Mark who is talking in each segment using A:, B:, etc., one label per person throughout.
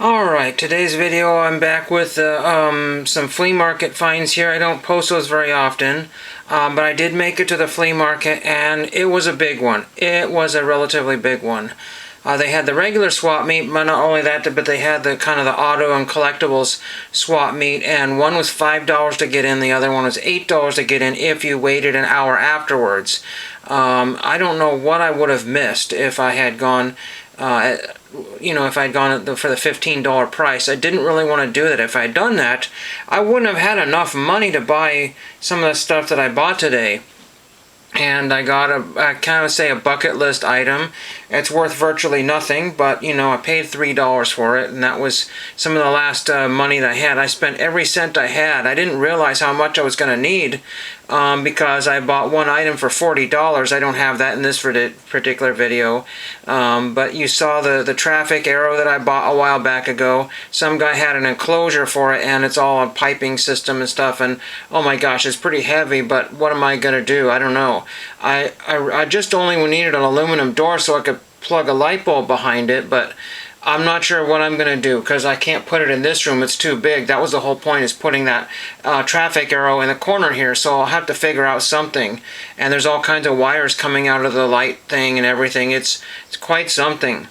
A: Alright, today's video I'm back with some flea market finds here. I don't post those very often, but I did make it to the flea market and it was a big one. It was a relatively big one. They had the regular swap meet, but not only that, but they had the kind of the auto and collectibles swap meet, and one was $5 to get in, the other one was $8 to get in if you waited an hour afterwards. I don't know what I would have missed if I had gone if I'd gone for the $15 price. I didn't really want to do that. If I'd done that, I wouldn't have had enough money to buy some of the stuff that I bought today. And I got I kind of say a bucket list item. It's worth virtually nothing, but I paid $3 for it, and that was some of the last money that I had. I spent every cent I had. I didn't realize how much I was going to need because I bought one item for $40. I don't have that in this particular video, but you saw the traffic arrow that I bought a while back ago. Some guy had an enclosure for it, and it's all a piping system and stuff, and oh my gosh, it's pretty heavy, but what am I going to do? I don't know. I just only needed an aluminum door so I could plug a light bulb behind it, but I'm not sure what I'm going to do because I can't put it in this room. It's too big. That was the whole point, is putting that traffic arrow in the corner here, so I'll have to figure out something. And there's all kinds of wires coming out of the light thing and everything. It's quite something.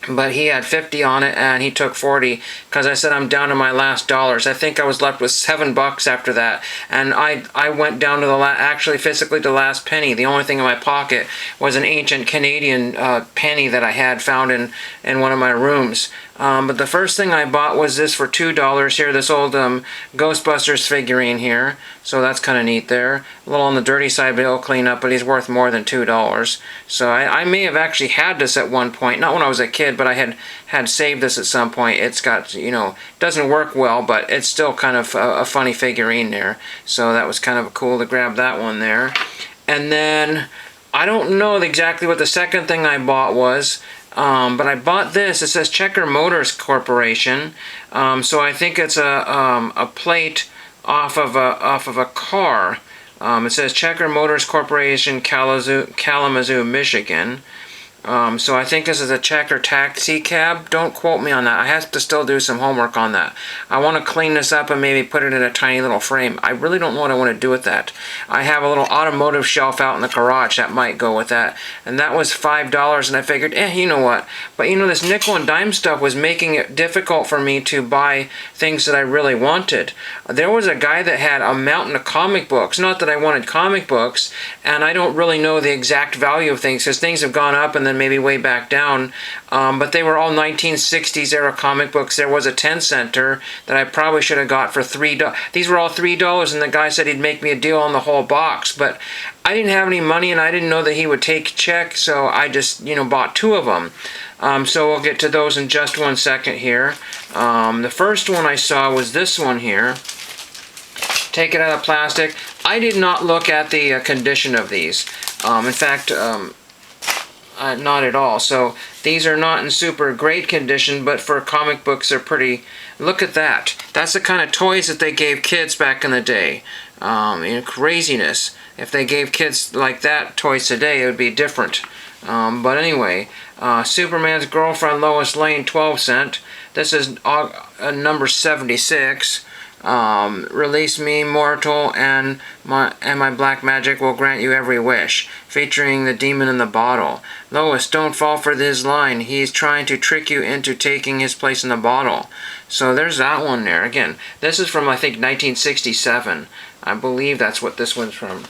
A: But he had 50 on it and he took 40 because I said I'm down to my last dollars. I think I was left with $7 after that, and I went down to the actually physically the last penny. The only thing in my pocket was an ancient Canadian penny that I had found in one of my rooms. But the first thing I bought was this for $2 here, this old Ghostbusters figurine here. So that's kind of neat there. A little on the dirty side, but it'll clean up, but he's worth more than $2. So I may have actually had this at one point, not when I was a kid, but I had saved this at some point. It's got, doesn't work well, but it's still kind of a funny figurine there. So that was kind of cool to grab that one there. And then, I don't know exactly what the second thing I bought was, but I bought this. It says Checker Motors Corporation. So I think it's a plate off of a car. It says Checker Motors Corporation, Kalamazoo, Michigan. So I think this is a Checker taxi cab. Don't quote me on that. I have to still do some homework on that. I want to clean this up and maybe put it in a tiny little frame. I really don't know what I want to do with that. I have a little automotive shelf out in the garage that might go with that. And that was $5, and I figured, you know what. But this nickel and dime stuff was making it difficult for me to buy things that I really wanted. There was a guy that had a mountain of comic books. Not that I wanted comic books, and I don't really know the exact value of things because things have gone up and then maybe way back down, but they were all 1960s era comic books. There was a 10-center that I probably should have got for $3. These were all $3, and the guy said he'd make me a deal on the whole box, but I didn't have any money and I didn't know that he would take check, so I just bought two of them. So we'll get to those in just one second here. The first one I saw was this one here. Take it out of plastic. I did not look at the condition of these. In fact, not at all. So these are not in super great condition, but for comic books they're pretty. Look at that. That's the kind of toys that they gave kids back in the day. Craziness. If they gave kids like that toys today, it would be different. But anyway, Superman's Girlfriend Lois Lane, 12 cent. This is number 76. Release me, mortal, and my black magic will grant you every wish, featuring the demon in the bottle. Lois, don't fall for this line. He's trying to trick you into taking his place in the bottle. So there's that one there. Again, this is from, I think, 1967. I believe that's what this one's from.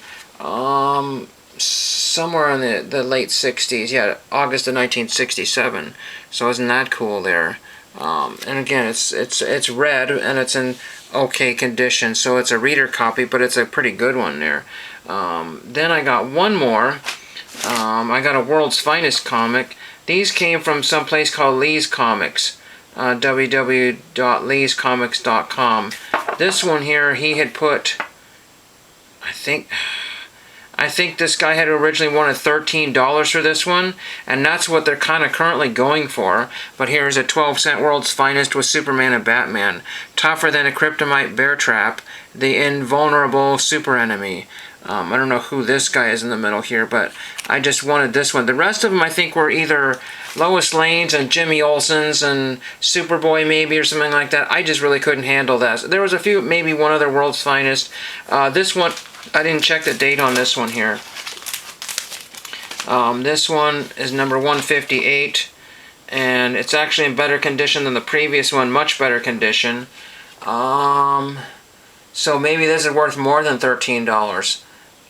A: Somewhere in the late 60s. Yeah, August of 1967. So isn't that cool there? And again, it's red and it's in okay condition, so it's a reader copy, but it's a pretty good one there. Then I got one more. I got a World's Finest comic. These came from some place called Lee's Comics, www.leescomics.com. This one here, he had put, I think this guy had originally wanted $13 for this one, and that's what they're kind of currently going for. But here's a 12-cent World's Finest with Superman and Batman. Tougher than a kryptonite bear trap, the invulnerable super enemy. I don't know who this guy is in the middle here, but I just wanted this one. The rest of them I think were either Lois Lane's and Jimmy Olsen's and Superboy maybe or something like that. I just really couldn't handle that. There was a few, maybe one other World's Finest. This one, I didn't check the date on this one here. This one is number 158, and it's actually in better condition than the previous one, much better condition. So maybe this is worth more than $13.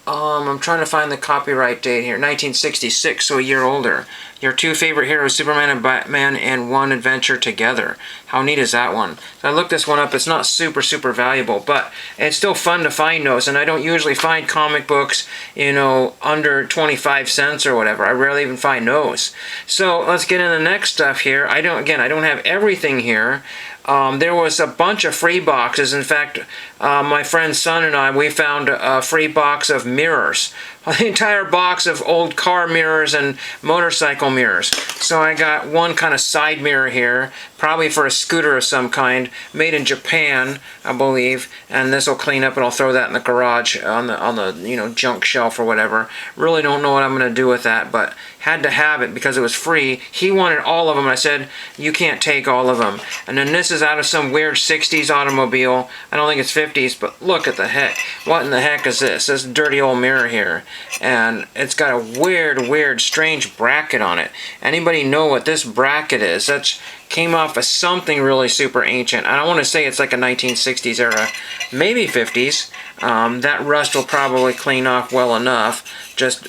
A: I'm trying to find the copyright date here. 1966, so a year older. Your two favorite heroes, Superman and Batman, in one adventure together. How neat is that one? So I looked this one up. It's not super valuable, but it's still fun to find those. And I don't usually find comic books, you know, under 25 cents or whatever. I rarely even find those. So let's get into the next stuff here. I don't have everything here. There was a bunch of free boxes. In fact, my friend's son and I, we found a free box of mirrors. The entire box of old car mirrors and motorcycle mirrors. So I got one kind of side mirror here, probably for a scooter of some kind, made in Japan, I believe. And this will clean up, and I'll throw that in the garage on the you know, junk shelf or whatever. Really don't know what I'm going to do with that, but had to have it because it was free. He wanted all of them. I said, you can't take all of them. And then this is out of some weird 60s automobile. I don't think it's 50s, but look at the heck. What in the heck is this? This dirty old mirror here. And it's got a weird, strange bracket on it. Anybody know what this bracket is? That came off of something really super ancient. I don't want to say it's like a 1960s era, maybe 50s. That rust will probably clean off well enough. Just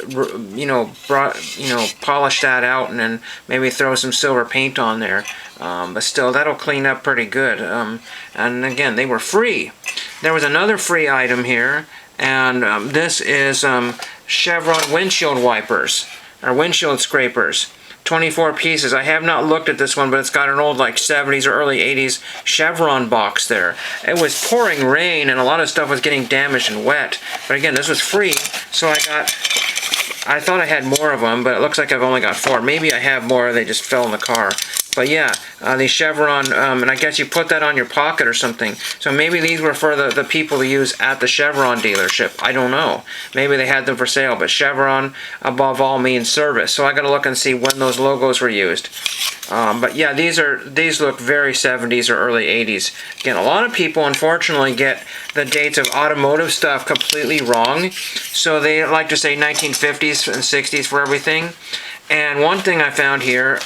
A: polish that out and then maybe throw some silver paint on there. But still, that'll clean up pretty good. And again, they were free. There was another free item here, and this is Chevron windshield wipers, or windshield scrapers. 24 pieces. I have not looked at this one, but it's got an old like 70s or early 80s Chevron box there. It was pouring rain and a lot of stuff was getting damaged and wet. But again, this was free, so I thought I had more of them, but it looks like I've only got 4. Maybe I have more, they just fell in the car. But yeah, the Chevron, and I guess you put that on your pocket or something. So maybe these were for the people to use at the Chevron dealership. I don't know. Maybe they had them for sale, but Chevron, above all, means service. So I gotta look and see when those logos were used. But yeah, these look very 70s or early 80s. Again, a lot of people, unfortunately, get the dates of automotive stuff completely wrong. So they like to say 1950s and 60s for everything. And one thing I found here,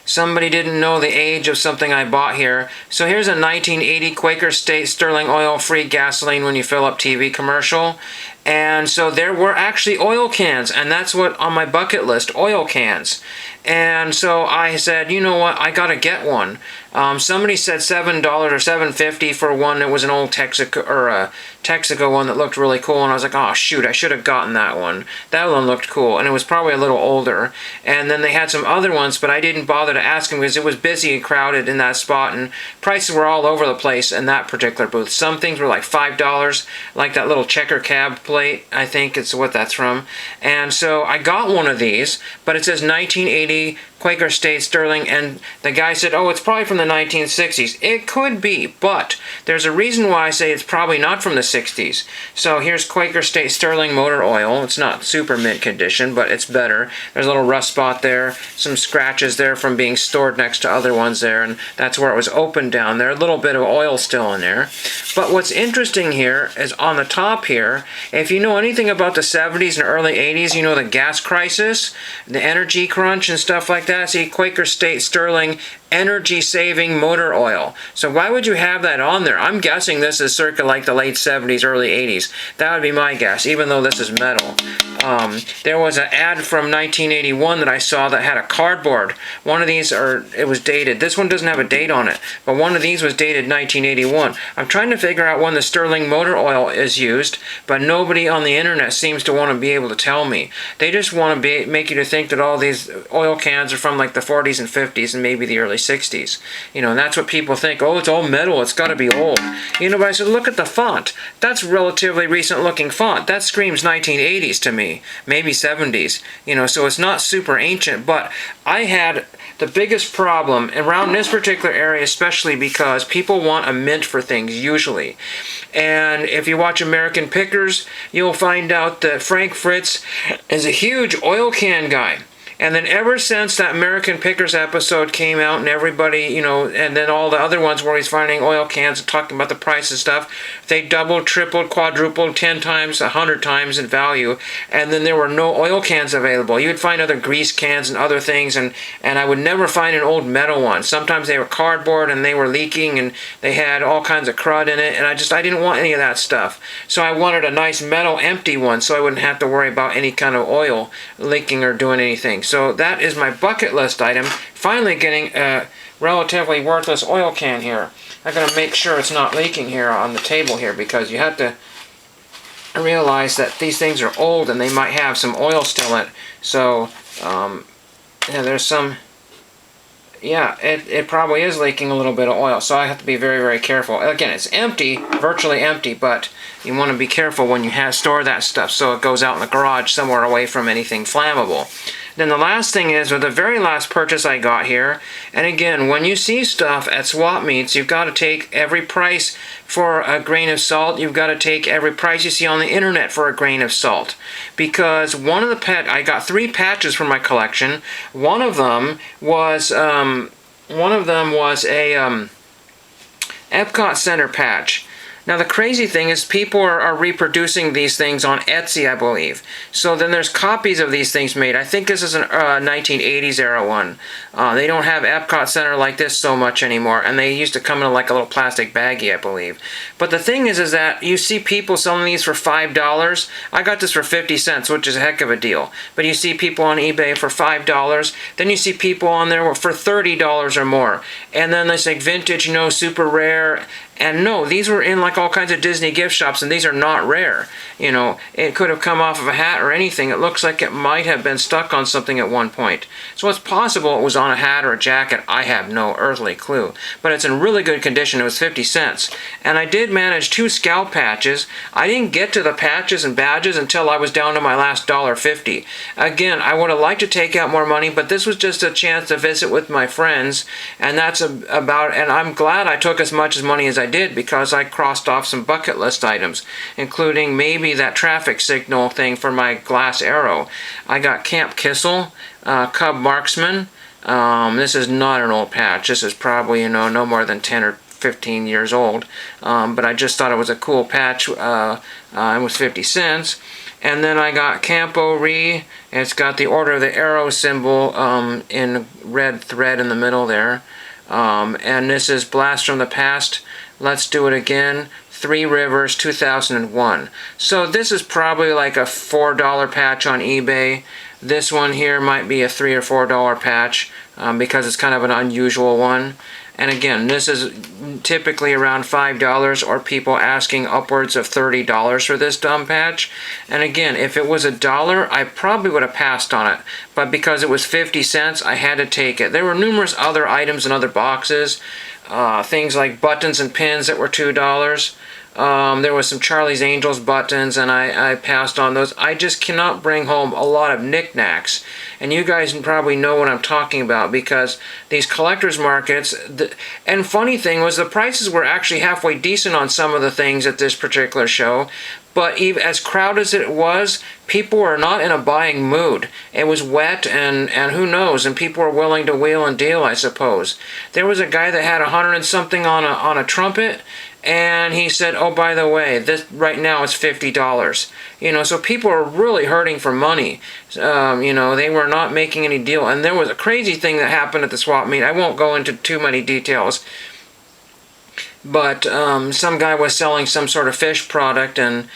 A: somebody didn't know the age of something I bought here. So here's a 1980 Quaker State Sterling oil-free gasoline when you fill up TV commercial. And so there were actually oil cans, and that's what on my bucket list, oil cans. And so I said, you know what, I gotta get one. Somebody said $7 or $7.50 for one that was an old Texaco, or a Texaco one that looked really cool, and I was like, oh shoot, I should have gotten that one. That one looked cool, and it was probably a little older. And then they had some other ones, but I didn't bother to ask them because it was busy and crowded in that spot, and prices were all over the place in that particular booth. Some things were like $5, like that little checker cab plate, I think it's what that's from. And so I got one of these, but it says 1980 Quaker State Sterling, and the guy said, oh, it's probably from the 1960s. It could be, but there's a reason why I say it's probably not from the 60s. So here's Quaker State Sterling motor oil. It's not super mint condition, but it's better. There's a little rust spot there, some scratches there from being stored next to other ones there, and that's where it was open down there. A little bit of oil still in there. But what's interesting here is on the top here, if you know anything about the 70s and early 80s, you know the gas crisis, the energy crunch and stuff like that. See, Quaker State Sterling energy-saving motor oil. So why would you have that on there? I'm guessing this is circa like the late 70s, early 80s. That would be my guess, even though this is metal. There was an ad from 1981 that I saw that had a cardboard. One of these, it was dated. This one doesn't have a date on it, but one of these was dated 1981. I'm trying to figure out when the Sterling motor oil is used, but nobody on the internet seems to want to be able to tell me. They just want to make you to think that all these oil cans are from like the 40s and 50s and maybe the early 1960s. And that's what people think. Oh, it's all metal. It's got to be old. But I said, look at the font. That's relatively recent looking font. That screams 1980s to me, maybe 70s. So it's not super ancient. But I had the biggest problem around this particular area, especially because people want a mint for things usually. And if you watch American Pickers, you'll find out that Frank Fritz is a huge oil can guy. And then ever since that American Pickers episode came out and everybody, and then all the other ones where he's finding oil cans and talking about the price and stuff, they doubled, tripled, quadrupled, 10 times, 100 times in value. And then there were no oil cans available. You would find other grease cans and other things, and I would never find an old metal one. Sometimes they were cardboard and they were leaking and they had all kinds of crud in it, and I didn't want any of that stuff. So I wanted a nice metal empty one so I wouldn't have to worry about any kind of oil leaking or doing anything. So that is my bucket list item. Finally getting a relatively worthless oil can here. I'm going to make sure it's not leaking here on the table here, because you have to realize that these things are old and they might have some oil still in it. So there's some, it probably is leaking a little bit of oil. So I have to be very, very careful. Again, it's empty, virtually empty, but you want to be careful when you store that stuff so it goes out in the garage somewhere away from anything flammable. Then the last thing is, with the very last purchase I got here, and again, when you see stuff at swap meets, you've got to take every price for a grain of salt. You've got to take every price you see on the internet for a grain of salt. Because I got 3 patches for my collection. One of them was a Epcot Center patch. Now the crazy thing is people are reproducing these things on Etsy, I believe. So then there's copies of these things made. I think this is a 1980s era one. They don't have Epcot Center like this so much anymore, and they used to come in like a little plastic baggie, I believe. But the thing is that you see people selling these for $5. I got this for 50 cents, which is a heck of a deal. But you see people on eBay for $5. Then you see people on there for $30 or more. And then there's like vintage, super rare. And no, these were in like all kinds of Disney gift shops, and these are not rare. It could have come off of a hat or anything. It looks like it might have been stuck on something at one point. So it's possible it was on a hat or a jacket. I have no earthly clue. But it's in really good condition. It was 50 cents. And I did manage 2 scalp patches. I didn't get to the patches and badges until I was down to my last $1.50. Again, I would have liked to take out more money, but this was just a chance to visit with my friends. And that's about, and I'm glad I took as much money as I did, because I crossed off some bucket list items, including maybe that traffic signal thing for my glass arrow. I got Camp Kissel, Cub Marksman. This is not an old patch. This is probably, no more than 10 or 15 years old. But I just thought it was a cool patch. It was 50 cents. And then I got Campo Re. It's got the Order of the Arrow symbol in red thread in the middle there. And this is Blast from the Past, Let's Do It Again, 3 Rivers, 2001. So this is probably like a $4 patch on eBay. This one here might be a $3 or $4 patch because it's kind of an unusual one. And again, this is typically around $5, or people asking upwards of $30 for this dumb patch. And again, if it was $1, I probably would have passed on it. But because it was 50 cents, I had to take it. There were numerous other items in other boxes. Things like buttons and pins that were $2. There was some Charlie's Angels buttons, and I passed on those. I just cannot bring home a lot of knickknacks. And you guys probably know what I'm talking about, because these collectors markets, and funny thing was the prices were actually halfway decent on some of the things at this particular show. But even as crowded as it was, people were not in a buying mood. It was wet, and who knows, and people were willing to wheel and deal, I suppose. There was a guy that had 100 and something on a trumpet, and he said, oh, by the way, this right now is $50. So people are really hurting for money. They were not making any deal. And there was a crazy thing that happened at the swap meet. I won't go into too many details. But some guy was selling some sort of fish product, and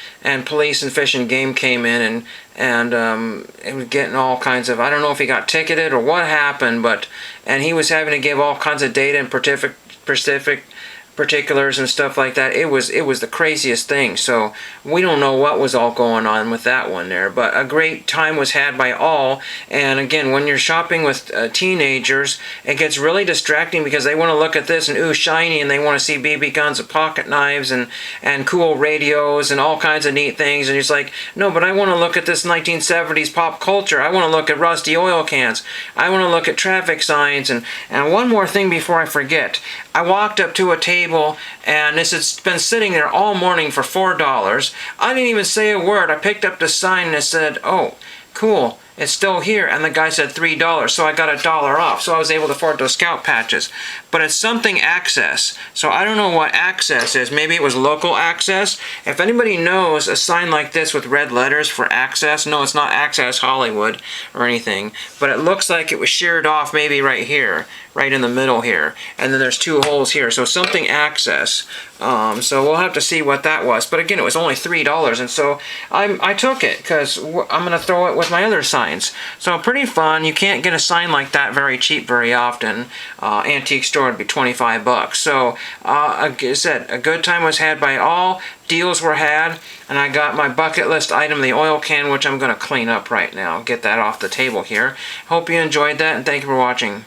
A: police and fish and game came in, and it was getting all kinds of, I don't know if he got ticketed or what happened, and he was having to give all kinds of data and particulars and stuff like that. It was the craziest thing. So we don't know what was all going on with that one there, but a great time was had by all. And again, when you're shopping with teenagers, it gets really distracting because they want to look at this and ooh, shiny, and they want to see BB guns and pocket knives and cool radios and all kinds of neat things. And it's like, no, but I want to look at this 1970s pop culture. I want to look at rusty oil cans. I want to look at traffic signs. And one more thing before I forget. I walked up to a table, and this has been sitting there all morning for $4. I didn't even say a word. I picked up the sign and it said, oh, cool, it's still here. And the guy said $3, so I got $1 off. So I was able to afford those scout patches. But it's something Access. So I don't know what Access is. Maybe it was local Access. If anybody knows a sign like this with red letters for Access, no, it's not Access Hollywood or anything, but it looks like it was sheared off maybe right here, right in the middle here. And then there's 2 holes here. So something Access. So we'll have to see what that was. But again, it was only $3. And so I took it because I'm going to throw it with my other signs. So pretty fun. You can't get a sign like that very cheap very often. Antique store would be $25. So like I said, a good time was had by all. Deals were had. And I got my bucket list item, the oil can, which I'm going to clean up right now. Get that off the table here. Hope you enjoyed that, and thank you for watching.